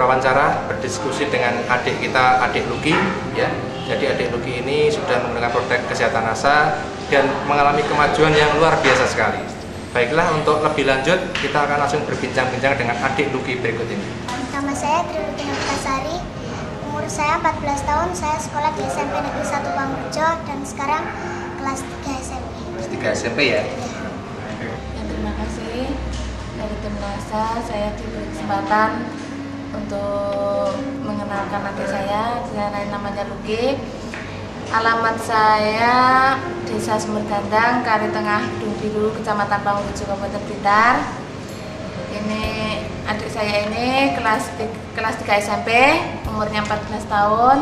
berwawancara, berdiskusi dengan adik kita, adik Lucky ya. Jadi adik Lucky ini sudah menggunakan produk kesehatan NASA dan mengalami kemajuan yang luar biasa sekali. Baiklah, untuk lebih lanjut kita akan langsung berbincang-bincang dengan adik Lucky berikut ini. Nama saya Triluki Novitasari, umur saya 14 tahun, saya sekolah di SMP Negeri 1 Pamrejo dan sekarang kelas 3 SMP. Kelas 3 SMP ya? Ya, terima kasih dari tim NASA, saya diberi kesempatan untuk mengenalkan adik saya namanya Lucky. Alamat saya Desa Sumbergandang, Kari Tengah, Dung Biru, Kecamatan Pamrejo, Kabupaten Blitar. Ini adik saya ini kelas 3 SMP, umurnya 14 tahun.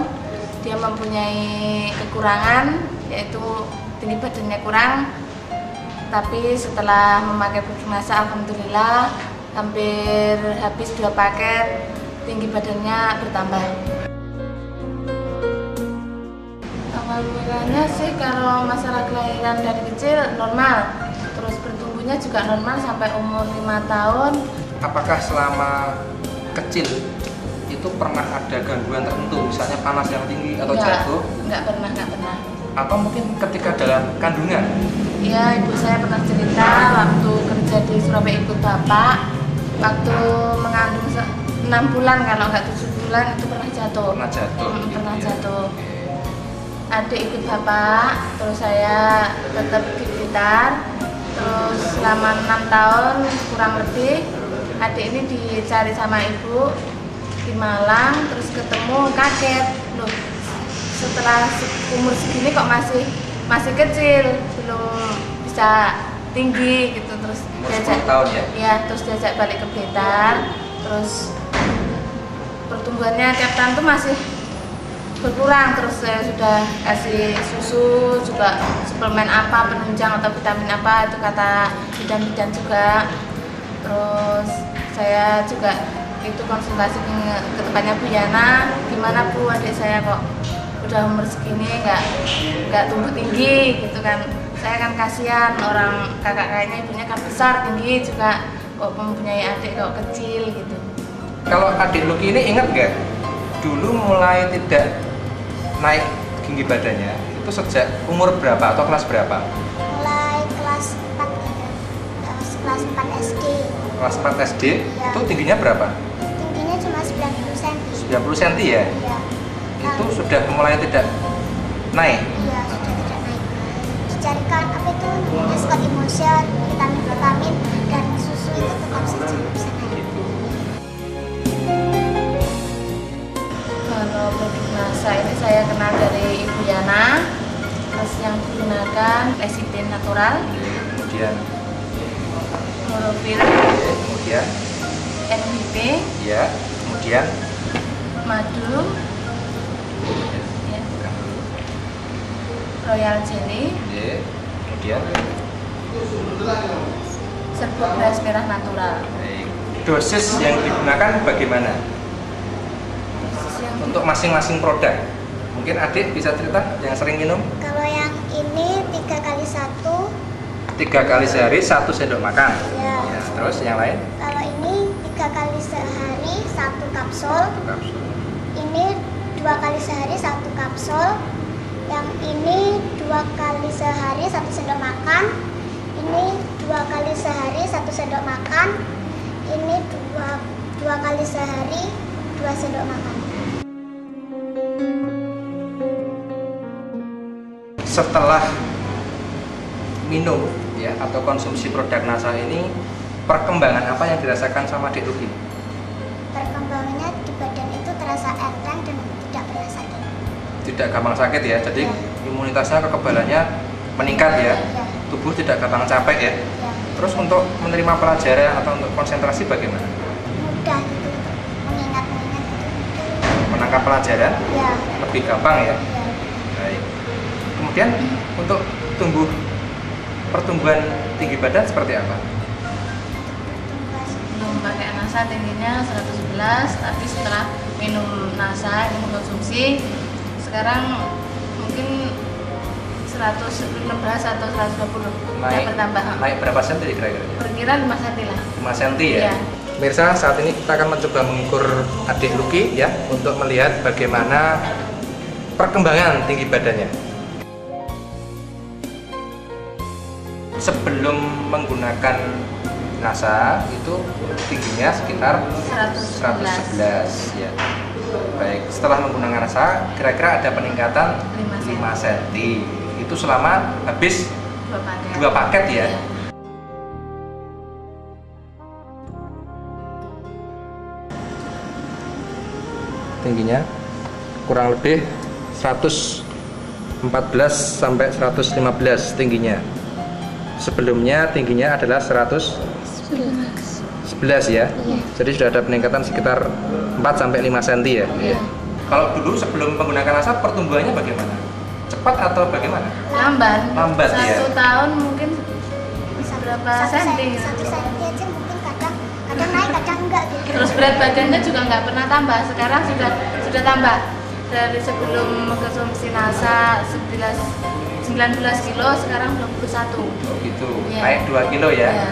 Dia mempunyai kekurangan, yaitu tinggi badannya kurang. Tapi setelah memakai produk NASA, alhamdulillah hampir habis 2 paket, tinggi badannya bertambah. Awal mulanya sih kalau masalah kelahiran dari kecil normal, terus bertumbuhnya juga normal sampai umur 5 tahun. Apakah selama kecil itu pernah ada gangguan tertentu, misalnya panas yang tinggi atau jatuh? Enggak pernah. Atau mungkin ketika dalam kandungan? Ya, ibu saya pernah cerita waktu kerja di Surabaya ikut bapak, waktu mengandung 6 bulan kalau nggak 7 bulan itu pernah jatuh. Pernah jatuh. Adik ikut bapak, terus saya tetap di Blitar. Terus selama 6 tahun kurang lebih, adik ini dicari sama ibu di Malang, terus ketemu, kaget loh, setelah umur segini kok masih kecil, belum bisa tinggi gitu. Terus diajak 10 tahun ya? Terus diajak balik ke Blitar, terus pertumbuhannya tiap tahun tuh masih berkurang. Terus saya sudah kasih susu, juga suplemen apa, penunjang atau vitamin apa, itu kata bidan-bidan juga. Terus saya juga itu konsultasi ke tempatnya Bu Yana, gimana Bu, adik saya kok udah umur segini nggak tumbuh tinggi gitu kan. Saya kan kasihan, orang kakak-kakaknya ibunya kan besar tinggi juga, kok mempunyai adik kok kecil gitu. Kalau adik Lucky ini ingat nggak dulu mulai tidak naik tinggi badannya itu sejak umur berapa atau kelas berapa? Mulai kelas 4 SD. Kelas 4 SD Ya. Itu tingginya berapa? Tingginya cuma 90 cm. 90 cm ya? Iya. Itu sudah mulai tidak naik? Iya, sudah tidak naik. Dicarikan apa itu, Scott Emulsion, vitamin dan susu itu tetap saja bisa naik. Kalau produk NASA ini saya kenal dari Ibu Yana. Terus yang digunakan lecithin natural, Kemudian klorofil, kemudian NPP, ya, kemudian madu, ya, royal jelly, ya, kemudian serbuk beras merah natural. baik. Dosis yang digunakan bagaimana untuk masing-masing produk? Mungkin adik bisa cerita yang sering minum? Kalau yang ini 3 kali 1. 3 kali sehari 1 sendok makan. Ya. Ya, terus yang lain? Kalau ini 3 kali sehari 1 kapsul. 1 kapsul. Ini 2 kali sehari 1 kapsul. Yang ini 2 kali sehari 1 sendok makan. Ini 2 kali sehari 1 sendok makan. Ini 2 kali sehari 2 sendok makan. Setelah minum ya atau konsumsi produk NASA ini, perkembangan apa yang dirasakan sama adik Lucky? Perkembangannya di badan itu terasa enteng dan tidak pernah sakit. Tidak gampang sakit ya, jadi Ya. imunitasnya, kekebalannya meningkat ya, Ya. tubuh tidak gampang capek ya. Ya. Terus untuk menerima pelajaran atau untuk konsentrasi bagaimana? Mudah gitu untuk mengingat-ingat itu. Menangkap pelajaran Ya. lebih gampang ya. Ya. Baik. Kemudian untuk pertumbuhan tinggi badan seperti apa? Belum pakai NASA tingginya 111, tapi setelah minum NASA ini mengkonsumsi sekarang mungkin 116 atau 120 Naik bertambah. berapa senti kira-kira? Perkiraan 5 cm lah. 5 senti ya? Iya. Pemirsa, saat ini kita akan mencoba mengukur adik Lucky ya, untuk melihat bagaimana perkembangan tinggi badannya. Sebelum menggunakan NASA itu tingginya sekitar 111 ya. Baik, setelah menggunakan NASA kira-kira ada peningkatan 5 cm. Itu selama habis 2 paket ya. Tingginya kurang lebih 114 sampai 115 tingginya. Sebelumnya tingginya adalah 111 ya. Jadi sudah ada peningkatan sekitar 4 sampai 5 cm ya. Kalau dulu sebelum menggunakan NASA pertumbuhannya bagaimana? Cepat atau bagaimana? Lambat ya. 1 tahun mungkin berapa senti? 1 senti aja mungkin kadang naik kadang enggak gitu. Terus berat badannya juga nggak pernah tambah. Sekarang sudah tambah. Dari sebelum mengkonsumsi NASA 19 kilo, sekarang 21. Oh gitu, Ya. naik 2 kilo ya. Ya.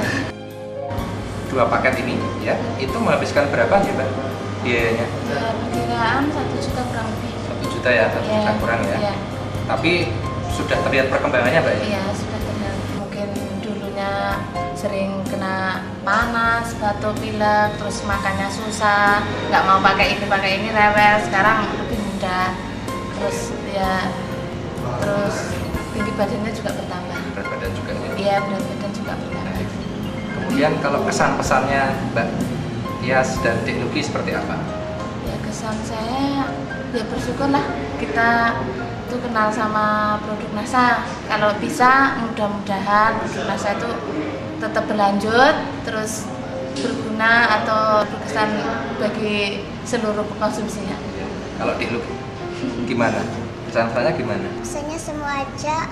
2 paket ini ya, itu menghabiskan berapa ya Mbak biayanya? Ya, perkiraan 1 juta kurang lebih. 1 juta ya, 1 juta kurang ya. Ya. Tapi sudah terlihat perkembangannya Mbak ya? Iya, sudah terlihat. Mungkin dulunya sering kena panas, batuk, pilek, terus makannya susah, nggak mau pakai ini rewel. Sekarang lebih mudah. Terus tinggi badannya juga bertambah. Berat badan juga ya? Iya, berat badan juga bertambah. Baik. Kemudian kalau kesan-pesannya Mbak Tias dan Dik Lucky seperti apa? Ya, kesan saya ya bersyukurlah kita tuh kenal sama produk NASA. Kalau bisa mudah-mudahan produk NASA itu tetap berlanjut, terus berguna atau berkesan bagi seluruh pengkonsumsinya. Kalau Dik Lucky gimana? Kesan-pesannya gimana? Pesannya semua aja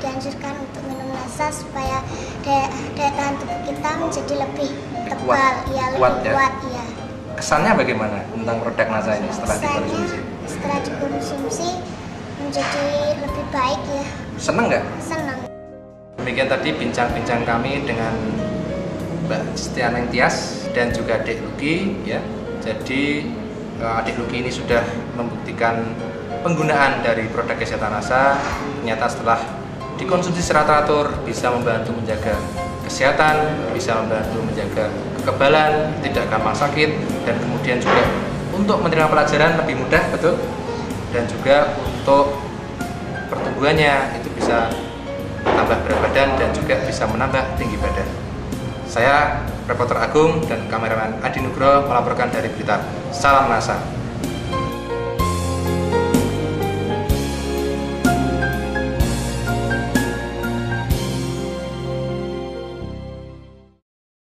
dianjurkan untuk minum NASA supaya daya tahan tubuh kita menjadi lebih tebal, kuat. ya, Kuat, lebih ya? kuat ya. Kesannya bagaimana tentang produk NASA ini setelah dikonsumsi? Setelah dikonsumsi menjadi lebih baik ya. Seneng nggak? Senang. Demikian tadi bincang-bincang kami dengan Mbak Stianeng Tias dan juga Dik Lucky ya. Jadi Dik Lucky ini sudah membuktikan penggunaan dari produk kesehatan NASA. Ternyata setelah dikonsumsi secara teratur bisa membantu menjaga kesehatan, bisa membantu menjaga kekebalan, tidak gampang sakit, dan kemudian juga untuk menerima pelajaran lebih mudah, betul, dan juga untuk pertumbuhannya itu bisa tambah berat badan dan juga bisa menambah tinggi badan. Saya reporter Agung dan kameramen Adi Nugroho melaporkan dari Blitar. Salam NASA.